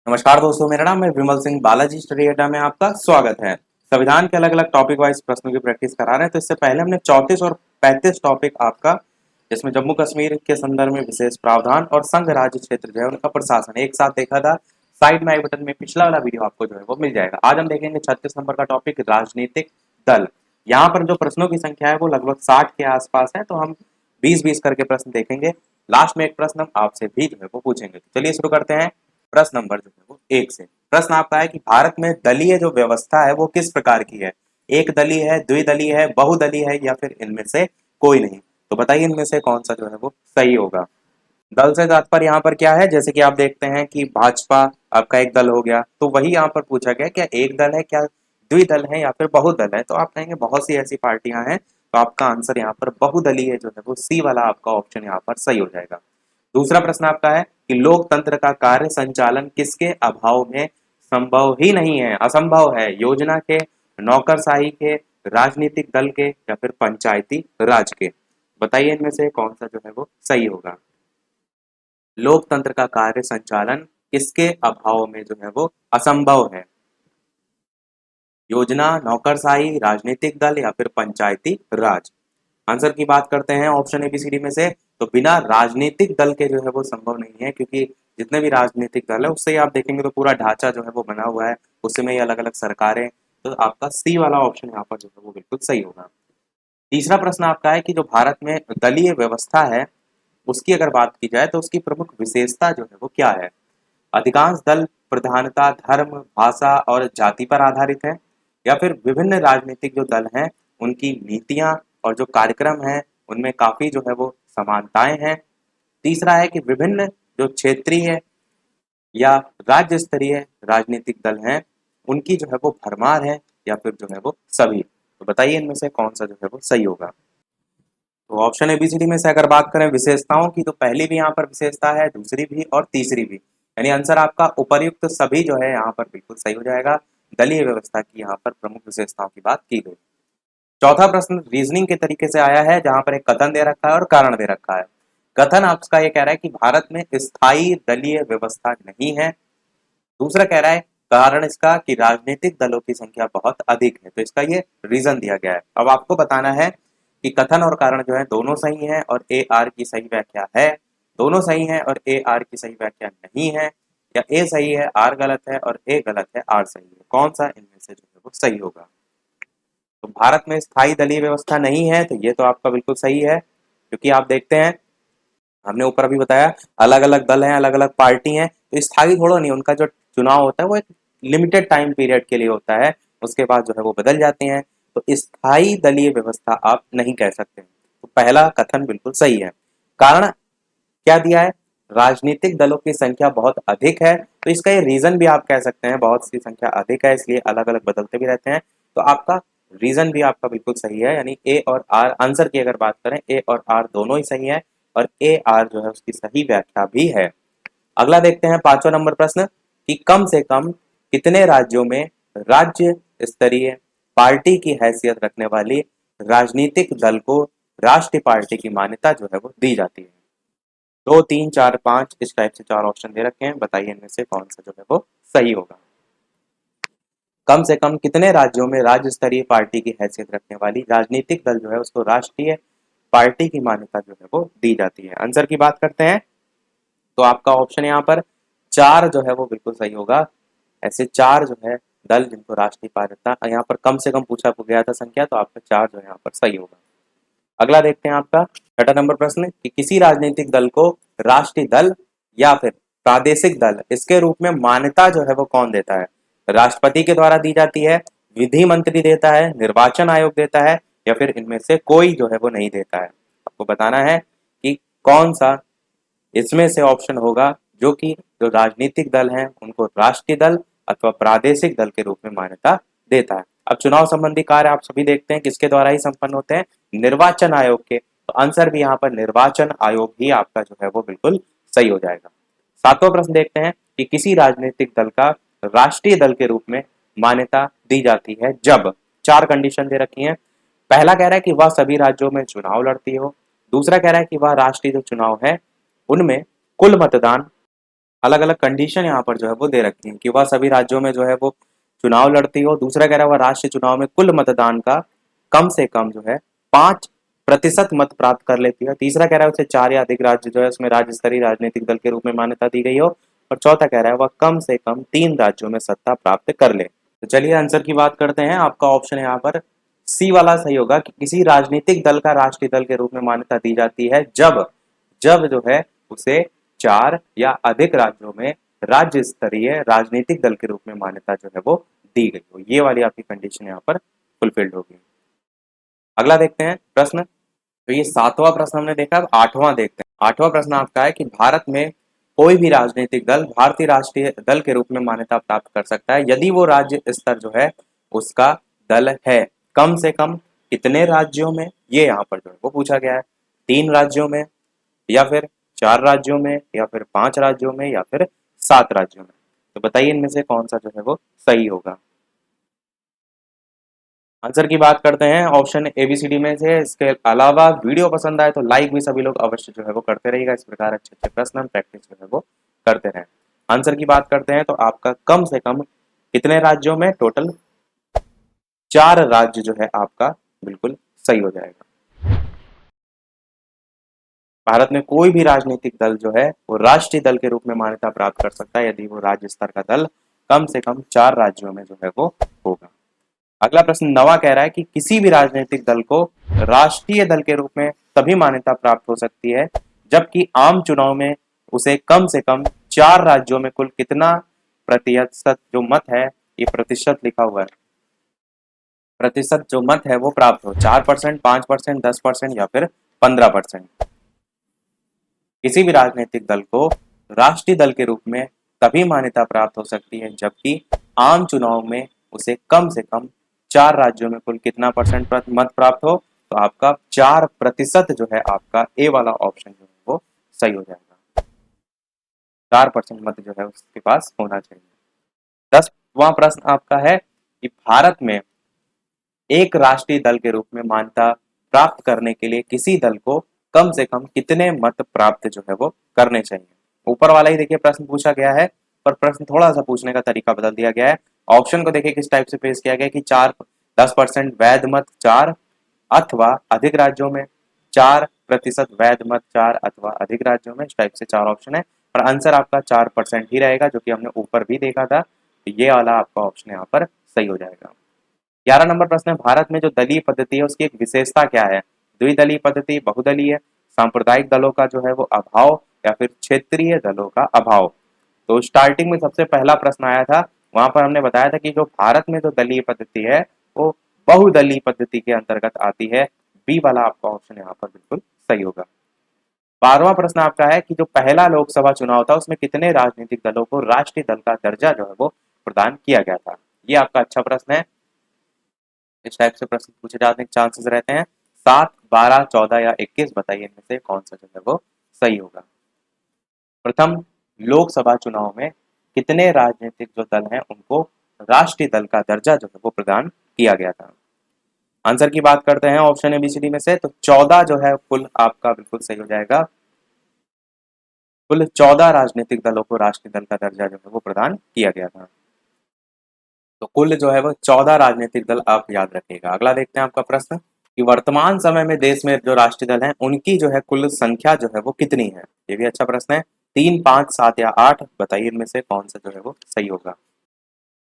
नमस्कार दोस्तों, मेरा नाम है विमल सिंह। बालाजी स्टडी अड्डा में आपका स्वागत है। संविधान के अलग अलग टॉपिक वाइज प्रश्नों की प्रैक्टिस करा रहे हैं। तो इससे पहले हमने 34 और 35 टॉपिक आपका, जिसमें जम्मू कश्मीर के संदर्भ में विशेष प्रावधान और संघ राज्य क्षेत्र जो है उनका प्रशासन एक साथ देखा था। साइड में आई बटन में पिछला वाला वीडियो आपको जो है वो मिल जाएगा। आज हम देखेंगे 36 नंबर का टॉपिक, राजनीतिक दल। यहाँ पर जो प्रश्नों की संख्या है वो लगभग 60 के आसपास है। तो हम 20-20 करके प्रश्न देखेंगे। लास्ट में एक प्रश्न हम आपसे भी जो है वो पूछेंगे। तो चलिए शुरू करते हैं। प्रश्न नंबर जो है वो 1 से। प्रश्न आपका है कि भारत में दलीय जो व्यवस्था है वो किस प्रकार की है? एक दलीय है, द्विदलीय है, बहुदलीय है, या फिर इनमें से कोई नहीं? तो बताइए इनमें से कौन सा जो है वो सही होगा। दल से तात्पर्य यहाँ पर क्या है? जैसे कि आप देखते हैं कि भाजपा आपका एक दल हो गया, तो वही यहाँ पर पूछा गया क्या एक दल है, क्या द्विदल है, या फिर बहुदल है? तो आप कहेंगे बहुत सी ऐसी पार्टियां हैं। तो आपका आंसर यहाँ पर बहुदलीय जो है वो सी वाला आपका ऑप्शन यहाँ पर सही हो जाएगा। दूसरा प्रश्न आपका है कि लोकतंत्र का कार्य संचालन किसके अभाव में संभव ही नहीं है, असंभव है? योजना के, नौकरशाही के, राजनीतिक दल के, या फिर पंचायती राज के? बताइए इनमें से कौन सा जो है वो सही होगा। लोकतंत्र का कार्य संचालन किसके अभाव में जो है वो असंभव है? योजना, नौकरशाही, राजनीतिक दल, या फिर पंचायती राज? आंसर की बात करते हैं ऑप्शन एबीसीडी में से, तो बिना राजनीतिक दल के जो है वो संभव नहीं है, क्योंकि जितने भी राजनीतिक दल है उससे ही आप देखेंगे तो पूरा ढांचा जो है वो बना हुआ है, उसमें ही अलग अलग सरकारें। तो आपका सी वाला ऑप्शन यहाँ पर जो है वो बिल्कुल सही होगा। तीसरा प्रश्न आपका है कि जो भारत में दलीय व्यवस्था है उसकी अगर बात की जाए तो उसकी प्रमुख विशेषता जो है वो क्या है? अधिकांश दल प्रधानता धर्म, भाषा और जाति पर आधारित है, या फिर विभिन्न राजनीतिक जो दल हैं उनकी नीतियां और जो कार्यक्रम हैं उनमें काफी जो है वो समानताएं हैं। तीसरा है कि विभिन्न जो क्षेत्रीय या राज्य स्तरीय राजनीतिक दल हैं उनकी जो है वो भरमार है, या फिर जो है वो सभी? तो बताइए इनमें से कौन सा जो है वो सही होगा। तो ऑप्शन एबीसीडी में से अगर बात करें विशेषताओं की, तो पहली भी यहाँ पर विशेषता है, दूसरी भी और तीसरी भी, यानी आंसर आपका उपर्युक्त सभी जो है यहाँ पर बिल्कुल सही हो जाएगा। दलीय व्यवस्था की यहाँ पर प्रमुख विशेषताओं की बात की गई। चौथा प्रश्न रीजनिंग के तरीके से आया है, जहां पर एक कथन दे रखा है और कारण दे रखा है। कथन आपका ये कह रहा है कि भारत में स्थायी दलीय व्यवस्था नहीं है। दूसरा कह रहा है कारण इसका कि राजनीतिक दलों की संख्या बहुत अधिक है। तो इसका ये रीजन दिया गया है। अब आपको बताना है कि कथन और कारण जो है दोनों सही है और ए आर की सही व्याख्या है, दोनों सही है और ए आर की सही व्याख्या नहीं है, या ए सही है आर गलत है और ए गलत है आर सही है? कौन सा इनमें से जो है वो सही होगा? तो भारत में स्थायी दलीय व्यवस्था नहीं है, तो ये तो आपका बिल्कुल सही है, क्योंकि आप देखते हैं हमने ऊपर अभी बताया अलग अलग दल हैं, अलग अलग पार्टी हैं, तो स्थायी थोड़ा नहीं, उनका जो चुनाव होता है वो एक लिमिटेड टाइम पीरियड के लिए होता है, उसके बाद जो है वो बदल जाते हैं। तो स्थायी दलीय व्यवस्था आप नहीं कह सकते। तो पहला कथन बिल्कुल सही है। कारण क्या दिया है? राजनीतिक दलों की संख्या बहुत अधिक है, तो इसका ये रीजन भी आप कह सकते हैं, बहुत सी संख्या अधिक है इसलिए अलग अलग बदलते भी रहते हैं। तो आपका रीजन भी आपका बिल्कुल सही है, यानी ए और आर आंसर की अगर बात करें, ए और आर दोनों ही सही है, और ए आर जो है उसकी सही व्याख्या भी है। अगला देखते हैं पांचवा नंबर प्रश्न कि कम से कम कितने राज्यों में राज्य स्तरीय पार्टी की हैसियत रखने वाली राजनीतिक दल को राष्ट्रीय पार्टी की मान्यता जो है वो दी जाती है? दो, तीन, चार, पांच, इस टाइप से चार ऑप्शन दे रखे हैं। बताइए इनमें से कौन सा जो है वो सही होगा। कम से कम कितने राज्यों में राज्य स्तरीय पार्टी की हैसियत रखने वाली राजनीतिक दल जो है उसको राष्ट्रीय पार्टी की मान्यता जो है वो दी जाती है? आंसर की बात करते हैं तो आपका ऑप्शन यहाँ पर चार जो है वो बिल्कुल सही होगा। ऐसे चार जो है दल जिनको राष्ट्रीय पार्टी यहाँ पर कम से कम पूछा गया था संख्या, तो आपका चार जो है यहाँ पर सही होगा। अगला देखते हैं आपका छठा नंबर प्रश्न कि किसी राजनीतिक दल को राष्ट्रीय दल या फिर प्रादेशिक दल इसके रूप में मान्यता जो है वो कौन देता है? राष्ट्रपति के द्वारा दी जाती है, विधि मंत्री देता है, निर्वाचन आयोग देता है, या फिर इनमें से कोई जो है वो नहीं देता है? आपको बताना है कि कौन सा इसमें से ऑप्शन होगा जो कि जो राजनीतिक दल हैं उनको राष्ट्रीय दल अथवा प्रादेशिक दल के रूप में मान्यता देता है। अब चुनाव संबंधी कार्य आप सभी देखते हैं किसके द्वारा ही संपन्न होते हैं? निर्वाचन आयोग के। तो आंसर भी यहाँ पर निर्वाचन आयोग ही आपका जो है वो बिल्कुल सही हो जाएगा। सातवां प्रश्न देखते हैं कि किसी राजनीतिक दल का राष्ट्रीय दल के रूप में मान्यता दी जाती है जब चार कंडीशन दे रखी हैं। पहला कह रहा है कि वह सभी राज्यों में चुनाव लड़ती हो। दूसरा कह रहा है कि वह राष्ट्रीय जो चुनाव है उनमें कुल मतदान अलग अलग कंडीशन यहाँ पर जो है वो दे रखी है कि वह सभी राज्यों में जो है वो चुनाव लड़ती हो। दूसरा कह रहा है वह राष्ट्रीय चुनाव में कुल मतदान का कम से कम जो है 5% मत प्राप्त कर लेती है। तीसरा कह रहा है उसे 4 या अधिक राज्य जो है उसमें राज्य स्तरीय राजनीतिक दल के रूप में मान्यता दी गई हो। और चौथा कह रहा है वह कम से कम 3 राज्यों में सत्ता प्राप्त कर ले। तो चलिए आंसर की बात करते हैं। आपका ऑप्शन यहाँ पर सी वाला सही होगा कि किसी राजनीतिक दल का राष्ट्रीय दल के रूप में मान्यता दी जाती है जब जब जो है उसे 4 या अधिक राज्यों में राज्य स्तरीय राजनीतिक दल के रूप में मान्यता जो है वो दी गई हो। ये वाली आपकी कंडीशन यहाँ पर फुलफिल्ड होगी। अगला देखते हैं प्रश्न। तो ये 7वां प्रश्न हमने देखा। अब 8वां देखते हैं। 8वां प्रश्न आपका है कि भारत में कोई भी राजनीतिक दल भारतीय राष्ट्रीय दल के रूप में मान्यता प्राप्त कर सकता है यदि वो राज्य स्तर जो है उसका दल है। कम से कम कितने राज्यों में, ये यहाँ पर जो है वो पूछा गया है। 3 राज्यों में, या फिर 4 राज्यों में, या फिर 5 राज्यों में, या फिर 7 राज्यों में। तो बताइए इनमें से कौन सा जो है वो सही होगा। आंसर की बात करते हैं ऑप्शन ABCD में से। इसके अलावा वीडियो पसंद आए तो लाइक भी सभी लोग अवश्य जो है वो करते रहिएगा। इस प्रकार अच्छे अच्छे प्रश्न हम प्रैक्टिस जो है वो करते रहें। आंसर की बात करते हैं तो आपका कम से कम कितने राज्यों में, टोटल 4 राज्य जो है आपका बिल्कुल सही हो जाएगा। भारत में कोई भी राजनीतिक दल जो है वो राष्ट्रीय दल के रूप में मान्यता प्राप्त कर सकता है यदि वो राज्य स्तर का दल कम से कम 4 राज्यों में जो है वो होगा। अगला प्रश्न 9वां कह रहा है कि किसी भी राजनीतिक दल को राष्ट्रीय दल के रूप में तभी मान्यता प्राप्त हो सकती है जबकि आम चुनाव में उसे कम से कम 4 राज्यों में कुल कितना प्रतिशत जो मत है, ये प्रतिशत लिखा हुआ है, प्रतिशत जो मत है वो प्राप्त हो। 4%, 5%, 10% या फिर 15%। किसी भी राजनीतिक दल को राष्ट्रीय दल के रूप में तभी मान्यता प्राप्त हो सकती है जबकि आम चुनाव में उसे कम से कम 4 राज्यों में कुल कितना परसेंट मत प्राप्त हो। तो आपका 4% जो है आपका ए वाला ऑप्शन जो है वो सही हो जाएगा। 4% मत जो है उसके पास होना चाहिए। 10वां प्रश्न आपका है कि भारत में एक राष्ट्रीय दल के रूप में मान्यता प्राप्त करने के लिए किसी दल को कम से कम कितने मत प्राप्त जो है वो करने चाहिए। ऊपर वाला ही देखिए प्रश्न पूछा गया है, पर प्रश्न थोड़ा सा पूछने का तरीका बदल दिया गया है। ऑप्शन को देखिए किस टाइप से पेश किया गया कि 10% वैध मत 4 अथवा अधिक राज्यों में, 4% वैध मत 4 अथवा अधिक राज्यों में। इस टाइप से 4 ऑप्शन है, पर आंसर आपका 4% ही रहेगा जो कि हमने ऊपर भी देखा था। तो ये वाला आपका ऑप्शन यहाँ पर सही हो जाएगा। 11 नंबर प्रश्न है, भारत में जो दलीय पद्धति है उसकी एक विशेषता क्या है। द्विदलीय पद्धति, बहुदलीय, सांप्रदायिक दलों का जो है वो अभाव, या फिर क्षेत्रीय दलों का अभाव। तो स्टार्टिंग में सबसे पहला प्रश्न आया था, वहां पर हमने बताया था कि जो भारत में जो दलीय पद्धति है वो बहुदलीय पद्धति के अंतर्गत आती है। बी वाला आपका ऑप्शन यहाँ पर बिल्कुल सही होगा। 12वां प्रश्न आपका है कि जो पहला लोकसभा चुनाव था उसमें कितने राजनीतिक दलों को राष्ट्रीय दल का दर्जा जो है वो प्रदान किया गया था। ये आपका अच्छा प्रश्न है। इस टाइप से प्रश्न पूछे जाने के चांसेस रहते हैं। 7, 12, 14 या 21, बताइए इनमें से कौन सा जो है वो सही होगा। प्रथम लोकसभा चुनाव में कितने राजनीतिक जो दल हैं उनको राष्ट्रीय दल का दर्जा जो है वो प्रदान किया गया था। आंसर की बात करते हैं ऑप्शन ABCD में से, तो 14 जो है कुल आपका बिल्कुल सही हो जाएगा। कुल 14 राजनीतिक दलों को राष्ट्रीय दल का दर्जा जो है वो प्रदान किया गया था। तो कुल जो है वो 14 राजनीतिक दल आप याद रखिएगा। अगला देखते हैं आपका प्रश्न कि वर्तमान समय में देश में जो राष्ट्रीय दल हैं उनकी जो है कुल संख्या जो है वो कितनी है। ये भी अच्छा प्रश्न है। 3, 5, 7 या 8, बताइए इनमें से कौन सा जो है वो सही होगा।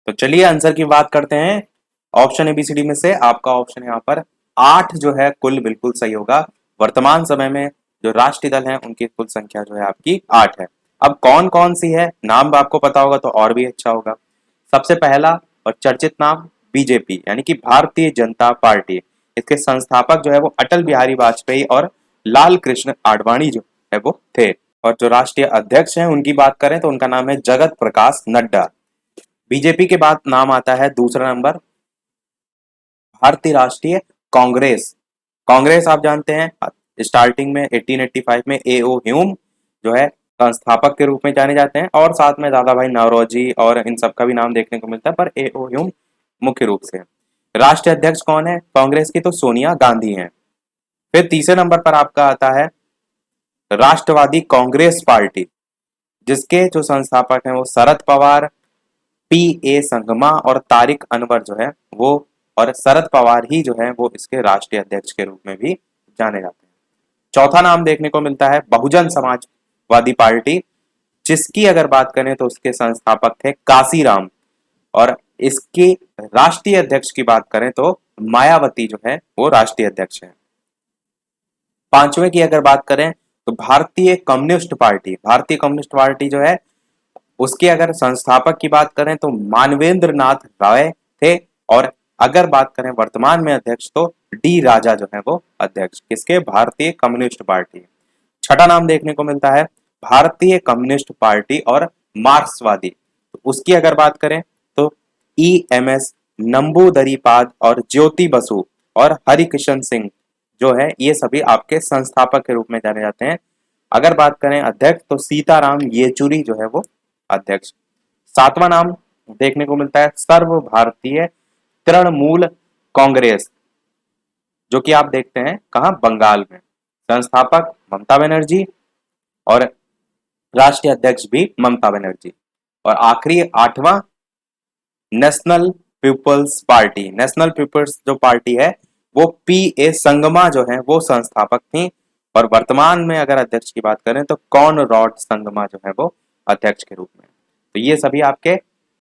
तो चलिए आंसर की बात करते हैं। ऑप्शन ABCD में से आपका ऑप्शन यहाँ पर 8 जो है कुल बिल्कुल सही होगा। वर्तमान समय में जो राष्ट्रीय दल हैं उनकी कुल संख्या जो है आपकी 8 है। अब कौन कौन सी है, नाम आपको पता होगा तो और भी अच्छा होगा। सबसे पहला और चर्चित नाम बीजेपी यानी कि भारतीय जनता पार्टी। इसके संस्थापक जो है वो अटल बिहारी वाजपेयी और लाल कृष्ण आडवाणी जो है वो थे। और जो राष्ट्रीय अध्यक्ष हैं उनकी बात करें तो उनका नाम है जगत प्रकाश नड्डा। बीजेपी के बाद नाम आता है दूसरा नंबर भारतीय राष्ट्रीय कांग्रेस। कांग्रेस आप जानते हैं स्टार्टिंग में 1885 में A.O. ह्यूम जो है संस्थापक के रूप में जाने जाते हैं, और साथ में दादा भाई नौरोजी और इन सब का भी नाम देखने को मिलता है, पर A.O. ह्यूम मुख्य रूप से। राष्ट्रीय अध्यक्ष कौन है कांग्रेस की, तो सोनिया गांधी हैं। फिर तीसरे नंबर पर आपका आता है राष्ट्रवादी कांग्रेस पार्टी। जिसके जो संस्थापक हैं वो शरद पवार, P.A. संगमा और तारिक अनवर जो है वो, और शरद पवार ही जो है वो इसके राष्ट्रीय अध्यक्ष के रूप में भी जाने जाते हैं। चौथा नाम देखने को मिलता है बहुजन समाजवादी पार्टी, जिसकी अगर बात करें तो उसके संस्थापक थे काशीराम, और इसके राष्ट्रीय अध्यक्ष की बात करें तो मायावती जो है वो राष्ट्रीय अध्यक्ष है। पांचवें की अगर बात करें तो भारतीय कम्युनिस्ट पार्टी जो है उसके अगर संस्थापक की बात करें तो मानवेंद्र नाथ राय थे, और अगर बात करें वर्तमान में अध्यक्ष तो डी राजा जो है वो अध्यक्ष, किसके, भारतीय कम्युनिस्ट पार्टी। छठा नाम देखने को मिलता है भारतीय कम्युनिस्ट पार्टी और मार्क्सवादी, तो उसकी अगर बात करें तो EMS नंबूदरीपाद और ज्योति बसु और हरिकिशन सिंह जो है ये सभी आपके संस्थापक के रूप में जाने जाते हैं। अगर बात करें अध्यक्ष तो सीताराम येचुरी जो है वो अध्यक्ष। सातवां नाम देखने को मिलता है सर्व भारतीय तृणमूल कांग्रेस, जो कि आप देखते हैं कहां, बंगाल में। संस्थापक ममता बनर्जी और राष्ट्रीय अध्यक्ष भी ममता बनर्जी। और आखिरी आठवां national people's party, national people's जो पार्टी है वो P.A. संगमा जो है वो संस्थापक थी, और वर्तमान में अगर अध्यक्ष की बात करें तो कॉनरॉड संगमा जो है वो अध्यक्ष के रूप में। तो ये सभी आपके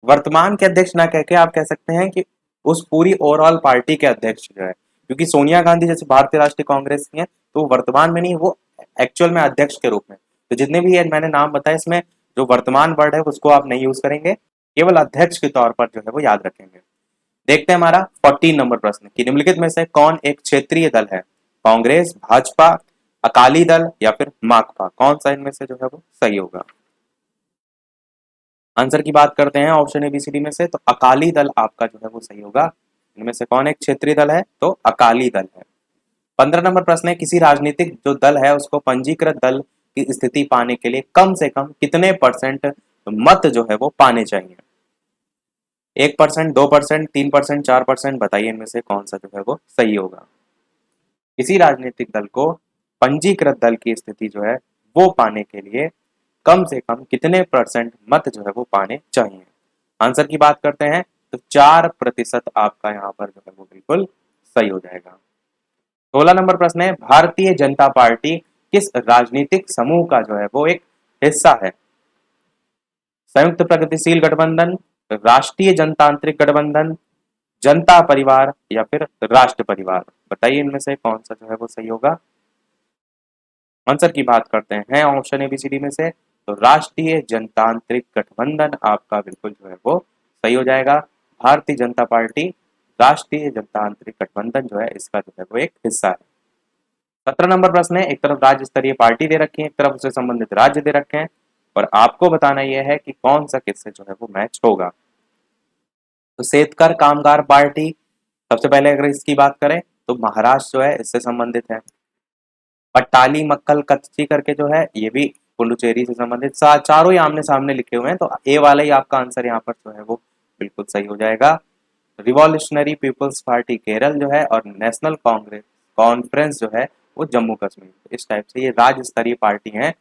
वर्तमान के अध्यक्ष ना कह के आप कह सकते हैं कि उस पूरी ओवरऑल पार्टी के अध्यक्ष जो है, क्योंकि सोनिया गांधी जैसे भारतीय राष्ट्रीय कांग्रेस की है तो वो वर्तमान में नहीं, वो एक्चुअल में अध्यक्ष के रूप में। तो जितने भी ये मैंने नाम बताए इसमें जो वर्तमान वर्ड है उसको आप नहीं यूज करेंगे, केवल अध्यक्ष के तौर पर जो है वो याद रखेंगे। देखते हैं हमारा 14 नंबर प्रश्न कि निम्नलिखित में से कौन एक क्षेत्रीय दल है, कांग्रेस, भाजपा, अकाली दल या फिर माकपा, कौन सा इनमें से जो है वो सही होगा। आंसर की बात करते हैं ऑप्शन ABCD में से, तो अकाली दल आपका जो है वो सही होगा। इनमें से कौन एक क्षेत्रीय दल है, तो अकाली दल है। 15 नंबर प्रश्न है किसी राजनीतिक जो दल है उसको पंजीकृत दल की स्थिति पाने के लिए कम से कम कितने % मत जो है वो पाने चाहिए। 1%, 2%, 3%, 4%, बताइए इनमें से कौन सा जो है वो सही होगा। किसी राजनीतिक दल को पंजीकृत दल की स्थिति जो है वो पाने के लिए कम से कम कितने % मत जो है वो पाने चाहिए। आंसर की बात करते हैं तो 4% आपका यहाँ पर जो है वो बिल्कुल सही हो जाएगा। 16 नंबर प्रश्न है भारतीय जनता पार्टी किस राजनीतिक समूह का जो है वो एक हिस्सा है। संयुक्त प्रगतिशील गठबंधन, राष्ट्रीय जनतांत्रिक गठबंधन, जनता परिवार या फिर राष्ट्र परिवार, बताइए इनमें से कौन सा जो है वो सही होगा। आंसर की बात करते हैं ऑप्शन ABCD में से, तो राष्ट्रीय जनतांत्रिक गठबंधन आपका बिल्कुल जो है वो सही हो जाएगा। भारतीय जनता पार्टी राष्ट्रीय जनतांत्रिक गठबंधन जो है इसका जो है वो एक हिस्सा है। 17 नंबर प्रश्न है एक तरफ राज्य स्तरीय पार्टी दे रखी है, एक तरफ उससे संबंधित राज्य दे रखे हैं, और आपको बताना यह है कि कौन सा किससे जो है वो मैच होगा। तो सेतकर कामगार पार्टी सबसे पहले अगर इसकी बात करें तो महाराष्ट्र जो है इससे संबंधित है। पट्टाली मक्कल कच्ची करके जो है ये भी पुडुचेरी से संबंधित, चारों ही आमने सामने लिखे हुए हैं, तो ए वाला ही आपका आंसर यहाँ पर जो है वो बिल्कुल सही हो जाएगा। रिवॉल्यूशनरी पीपल्स पार्टी केरल जो है, और नेशनल कांग्रेस कॉन्फ्रेंस जो है वो जम्मू कश्मीर। इस टाइप से ये राज्य स्तरीय पार्टी हैं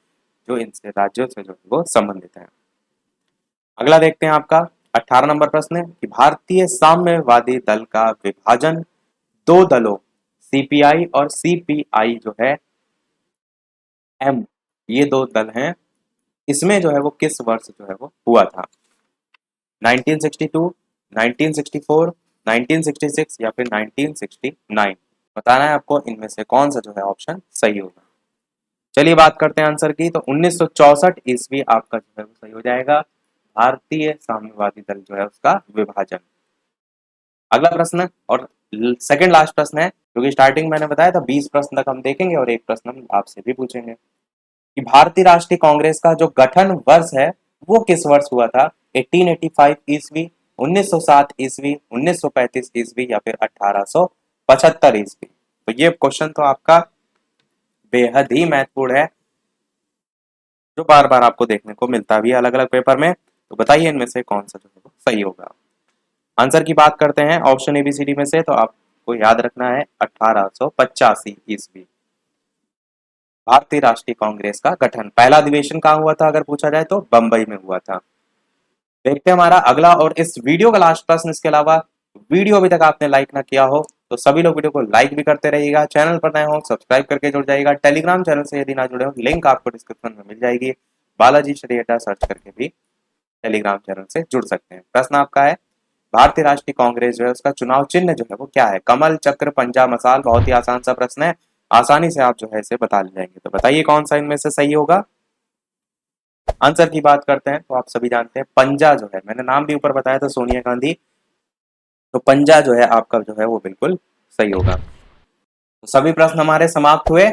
जो इनसे राज्यों से जो है वो संबंधित है। अगला देखते हैं आपका 18 नंबर प्रश्न है कि भारतीय साम्यवादी दल का विभाजन दो दलों CPI और CPI जो है M, ये दो दल हैं, इसमें जो है वो किस वर्ष जो है वो हुआ था। 1962, 1964, 1966 या फिर 1969, बताना है आपको इनमें से कौन सा जो है ऑप्शन सही होगा। चलिए बात करते हैं आंसर की, तो 1964 ईस्वी आपका जो है वो सही हो जाएगा। भारतीय साम्यवादी दल जो है उसका विभाजन। अगला प्रश्न और सेकंड लास्ट प्रश्न है, क्योंकि स्टार्टिंग मैंने बताया था 20 प्रश्न तक हम देखेंगे और एक प्रश्न हम आपसे भी पूछेंगे कि भारतीय राष्ट्रीय कांग्रेस का जो गठन वर्ष है वो किस वर्ष हुआ था। 1885 ईस्वी, 1907 ईस्वी, 1935 ईस्वी या फिर 1875 ईस्वी। तो ये क्वेश्चन तो आपका बेहद ही महत्वपूर्ण है, जो बार बार आपको देखने को मिलता भी है अलग अलग पेपर में। तो बताइए इनमें से कौन सा जो है वो सही होगा। आंसर की बात करते हैं ऑप्शन ABCD में से, तो आपको याद रखना है 1885 ईस्वी। भारतीय राष्ट्रीय कांग्रेस का गठन। पहला अधिवेशन कहाँ हुआ था अगर पूछा जाए तो बंबई में हुआ था। देखते हैं हमारा अगला और इस वीडियो का लास्ट प्रश्न। इसके अलावा वीडियो अभी तक आपने लाइक ना किया हो तो सभी लोग वीडियो को लाइक भी करते रहिएगा, चैनल पर नए हो सब्सक्राइब करके जुड़ जाइएगा, टेलीग्राम चैनल से यदि ना जुड़े हो लिंक आपको डिस्क्रिप्शन में मिल जाएगी, बालाजी श्रीएटा सर्च करके भी टेलीग्राम चैनल से जुड़ सकते हैं। प्रश्न आपका है भारतीय राष्ट्रीय कांग्रेस जो है उसका चुनाव चिन्ह जो है वो क्या है? कमल, चक्र, पंजा, मसाल। बहुत ही आसान सा प्रश्न है, आसानी से आप जो है इसे बता जाएंगे। तो बताइए कौन सा इनमें से सही होगा। आंसर की बात करते हैं तो आप सभी जानते हैं पंजा जो है, मैंने नाम भी ऊपर बताया था सोनिया गांधी, तो पंजा जो है आपका जो है वो बिल्कुल सही होगा। तो सभी प्रश्न हमारे समाप्त हुए।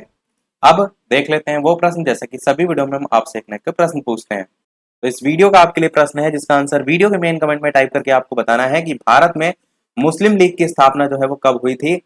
अब देख लेते हैं वो प्रश्न जैसे कि सभी वीडियो में हम आपसे एक न एक प्रश्न पूछते हैं। तो इस वीडियो का आपके लिए प्रश्न है जिसका आंसर वीडियो के मेन कमेंट में टाइप करके आपको बताना है कि भारत में मुस्लिम लीग की स्थापना जो है वो कब हुई थी।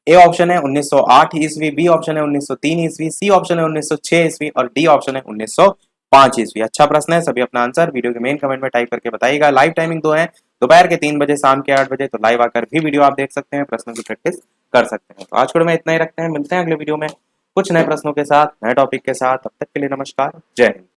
ए ऑप्शन है 1908 ईस्वी, बी ऑप्शन है 1903 ईस्वी, सी ऑप्शन है 1906 ईस्वी और डी ऑप्शन है 1905 ईस्वी। अच्छा प्रश्न है, सभी अपना आंसर वीडियो के मेन कमेंट में टाइप करके बताइएगा। लाइव टाइमिंग दो है, दोपहर के 3 बजे, शाम के 8 बजे। तो लाइव आकर भी वीडियो आप देख सकते हैं, प्रश्नों की प्रैक्टिस कर सकते हैं। तो आज को मैं इतना ही रखते हैं, मिलते हैं अगले वीडियो में कुछ नए प्रश्नों के साथ, नए टॉपिक के साथ। तब तक के लिए नमस्कार, जय हिंद।